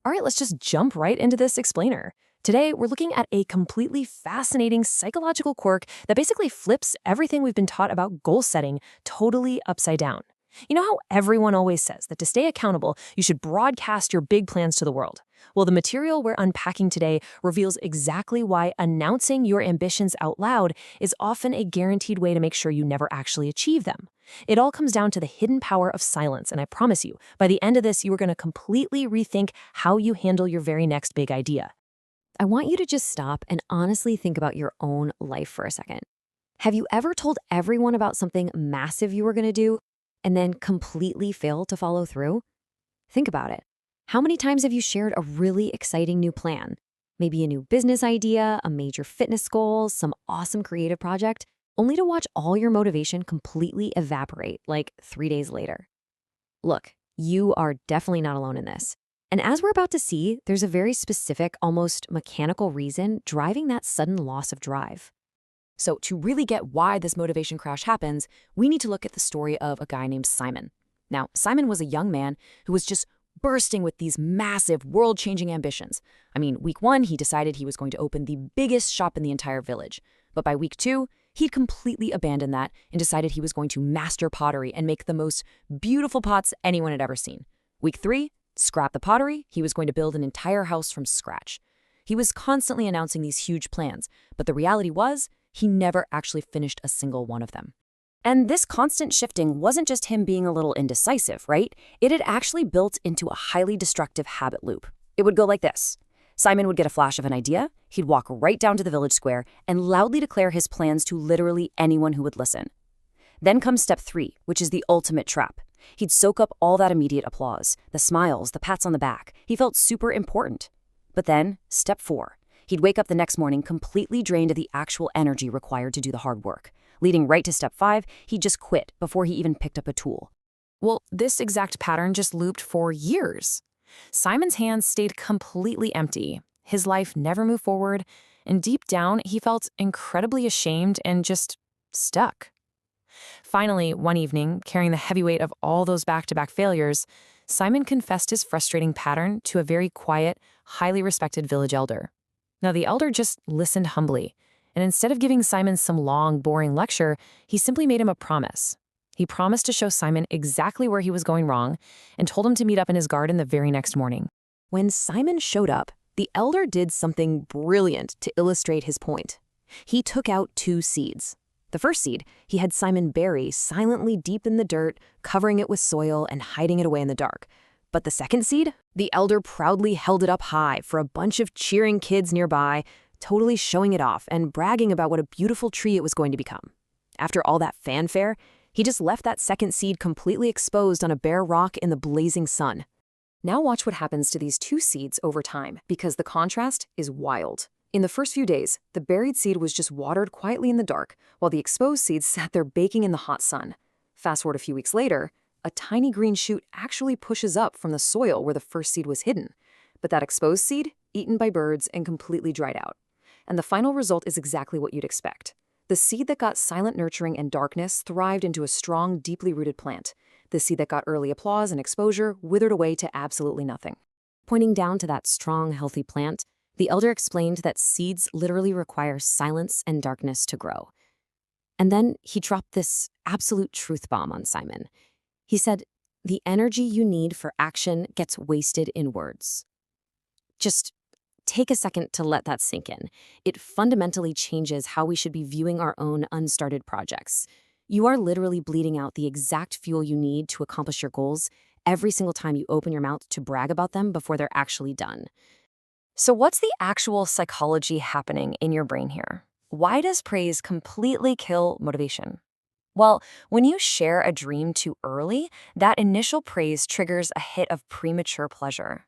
All right, let's just jump right into this explainer. Today, we're looking at a completely fascinating psychological quirk that basically flips everything we've been taught about goal setting totally upside down. You know how everyone always says that to stay accountable, you should broadcast your big plans to the world? Well, the material we're unpacking today reveals exactly why announcing your ambitions out loud is often a guaranteed way to make sure you never actually achieve them. It all comes down to the hidden power of silence, and I promise you, by the end of this, you are going to completely rethink how you handle your very next big idea. I want you to just stop and honestly think about your own life for a second. Have you ever told everyone about something massive you were going to do and then completely failed to follow through? Think about it. How many times have you shared a really exciting new plan? Maybe a new business idea, a major fitness goal, some awesome creative project, only to watch all your motivation completely evaporate like 3 days later. Look, you are definitely not alone in this. And as we're about to see, there's a very specific, almost mechanical reason driving that sudden loss of drive. So, to really get why this motivation crash happens, we need to look at the story of a guy named Simon. Now, Simon was a young man who was just bursting with these massive, world changing ambitions. I mean, week one, he decided he was going to open the biggest shop in the entire village. But by week two, he'd completely abandoned that and decided he was going to master pottery and make the most beautiful pots anyone had ever seen. Week three, scrap the pottery, he was going to build an entire house from scratch. He was constantly announcing these huge plans, but the reality was, he never actually finished a single one of them. And this constant shifting wasn't just him being a little indecisive, right? It had actually built into a highly destructive habit loop. It would go like this. Simon would get a flash of an idea, he'd walk right down to the village square and loudly declare his plans to literally anyone who would listen. Then comes step three, which is the ultimate trap. He'd soak up all that immediate applause, the smiles, the pats on the back. He felt super important. But then, step four. He'd wake up the next morning completely drained of the actual energy required to do the hard work. Leading right to step five, he'd just quit before he even picked up a tool. Well, this exact pattern just looped for years. Simon's hands stayed completely empty. His life never moved forward, and deep down, he felt incredibly ashamed and just stuck. Finally, one evening, carrying the heavy weight of all those back-to-back failures, Simon confessed his frustrating pattern to a very quiet, highly respected village elder. Now, the elder just listened humbly, and instead of giving Simon some long, boring lecture, he simply made him a promise. He promised to show Simon exactly where he was going wrong and told him to meet up in his garden the very next morning. When Simon showed up, the elder did something brilliant to illustrate his point. He took out two seeds. The first seed, he had Simon bury silently deep in the dirt, covering it with soil and hiding it away in the dark. But the second seed, the elder proudly held it up high for a bunch of cheering kids nearby, totally showing it off and bragging about what a beautiful tree it was going to become. After all that fanfare, he just left that second seed completely exposed on a bare rock in the blazing sun. Now watch what happens to these two seeds over time, because the contrast is wild. In the first few days, the buried seed was just watered quietly in the dark, while the exposed seeds sat there baking in the hot sun. Fast forward a few weeks later, a tiny green shoot actually pushes up from the soil where the first seed was hidden. But that exposed seed, eaten by birds and completely dried out. And the final result is exactly what you'd expect. The seed that got silent nurturing and darkness thrived into a strong, deeply rooted plant. The seed that got early applause and exposure withered away to absolutely nothing. Pointing down to that strong, healthy plant, the elder explained that seeds literally require silence and darkness to grow. And then he dropped this absolute truth bomb on Simon. He said, "The energy you need for action gets wasted in words." Just take a second to let that sink in. It fundamentally changes how we should be viewing our own unstarted projects. You are literally bleeding out the exact fuel you need to accomplish your goals every single time you open your mouth to brag about them before they're actually done. So what's the actual psychology happening in your brain here? Why does praise completely kill motivation? Well, when you share a dream too early, that initial praise triggers a hit of premature pleasure.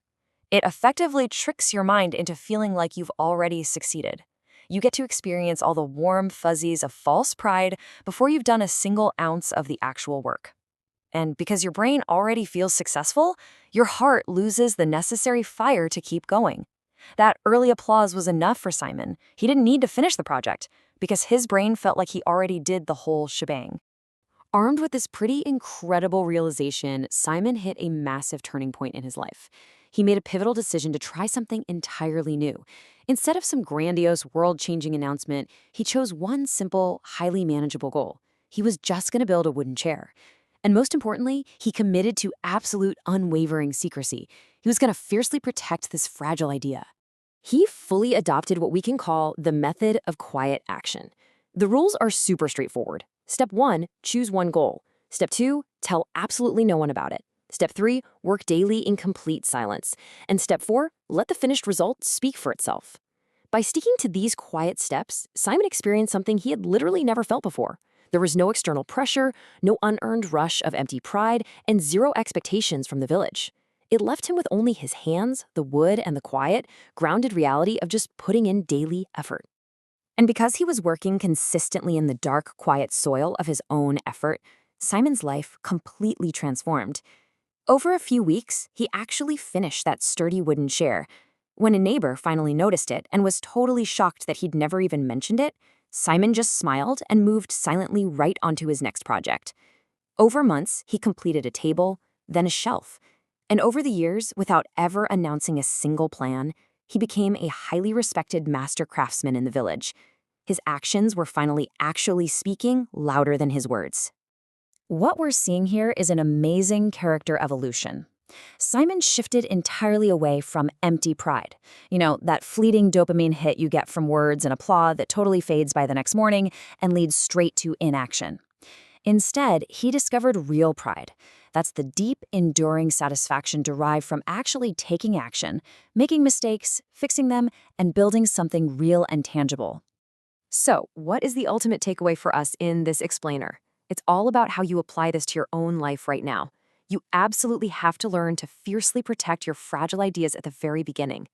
It effectively tricks your mind into feeling like you've already succeeded. You get to experience all the warm fuzzies of false pride before you've done a single ounce of the actual work. And because your brain already feels successful, your heart loses the necessary fire to keep going. That early applause was enough for Simon. He didn't need to finish the project because his brain felt like he already did the whole shebang. Armed with this pretty incredible realization, Simon hit a massive turning point in his life. he made a pivotal decision to try something entirely new. Instead of some grandiose, world-changing announcement, he chose one simple, highly manageable goal. He was just going to build a wooden chair. And most importantly, he committed to absolute, unwavering secrecy. He was going to fiercely protect this fragile idea. He fully adopted what we can call the method of quiet action. The rules are super straightforward. Step 1, choose one goal. Step 2, tell absolutely no one about it. Step 3, work daily in complete silence. And Step 4, let the finished result speak for itself. By sticking to these quiet steps, Simon experienced something he had literally never felt before. There was no external pressure, no unearned rush of empty pride, and zero expectations from the village. It left him with only his hands, the wood, and the quiet, grounded reality of just putting in daily effort. And because he was working consistently in the dark, quiet soil of his own effort, Simon's life completely transformed. Over a few weeks, he actually finished that sturdy wooden chair. When a neighbor finally noticed it and was totally shocked that he'd never even mentioned it, Simon just smiled and moved silently right onto his next project. Over months, he completed a table, then a shelf. And over the years, without ever announcing a single plan, he became a highly respected master craftsman in the village. His actions were finally actually speaking louder than his words. What we're seeing here is an amazing character evolution. Simon shifted entirely away from empty pride. That fleeting dopamine hit you get from words and applause that totally fades by the next morning and leads straight to inaction. Instead, he discovered real pride. That's the deep, enduring satisfaction derived from actually taking action, making mistakes, fixing them, and building something real and tangible. So, what is the ultimate takeaway for us in this explainer? It's all about how you apply this to your own life right now. You absolutely have to learn to fiercely protect your fragile ideas at the very beginning.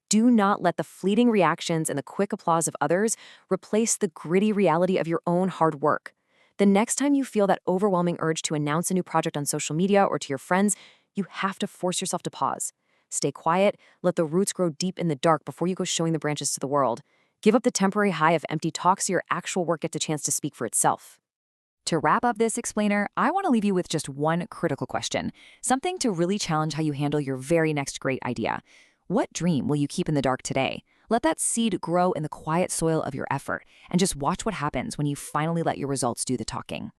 Do not let the fleeting reactions and the quick applause of others replace the gritty reality of your own hard work. The next time you feel that overwhelming urge to announce a new project on social media or to your friends, you have to force yourself to pause. Stay quiet, let the roots grow deep in the dark before you go showing the branches to the world. Give up the temporary high of empty talk so your actual work gets a chance to speak for itself. To wrap up this explainer, I want to leave you with just one critical question, something to really challenge how you handle your very next great idea. What dream will you keep in the dark today? Let that seed grow in the quiet soil of your effort, and just watch what happens when you finally let your results do the talking.